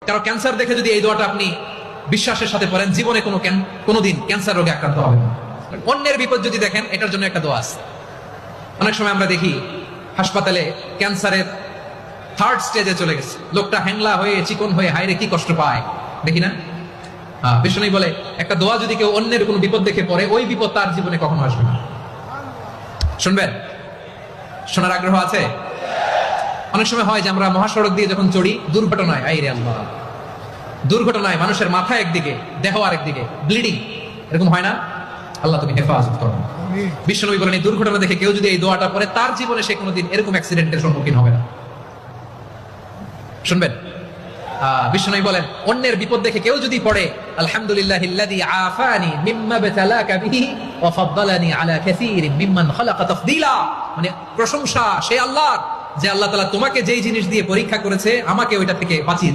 কারো ক্যান্সার দেখে যদি এই দোয়াটা আপনি বিশ্বাসের সাথে পড়েন, জীবনে কোনোদিন ক্যান্সার রোগে আক্রান্ত হবে না। অন্যের বিপদ যদি দেখেন, এটার জন্য একটা দোয়া আছে। অনেক সময় আমরা দেখি হাসপাতালে ক্যান্সারের থার্ড স্টেজে চলে গেছে, লোকটা হ্যাংলা হয়ে চিকন হয়ে হায়রে কি কষ্ট পায়, দেখি না? বিষ্ণু বলে একটা দোয়া যদি কেউ অন্যের কোনো বিপদ দেখে পড়ে, ওই বিপদ তার জীবনে কখনো আসবে না। শুনবেন? শোনার আগ্রহ আছে? অনেক সময় হয় যে আমরা মহাসড়ক দিয়ে যখন চড়ি, দুর্ঘটনায়, আইরে আল্লাহ, দুর্ঘটনায় মানুষের মাথা একদিকে, দেহ আরেকদিকে, ব্লিডিং, এরকম হয় না? আল্লাহ তুমি হেফাজত করো। বিশ্বনবী বলেন এই দুর্ঘটনা দেখে কেউ যদি এই দোয়াটা পড়ে, তার জীবনে সে কোনোদিন এরকম অ্যাক্সিডেন্টের সম্মুখীন হবে না। শুনবেন? বিশ্বনবী বলেন অন্যের বিপদ দেখে কেউ যদি পড়ে, আলহামদুলিল্লাহিল্লাযী আফানি মিম্মা বাতালাকা বিহি ওয়া ফাদ্দালানি আলা কাসীরিন মিম্মান খালাকা তাফদীলা, মানে প্রশংসা সেই আল্লাহর যে আল্লাহ তাআলা তোমাকে যেই জিনিস দিয়ে পরীক্ষা করেছে, আমাকে ওইটা থেকে বাঁচিয়ে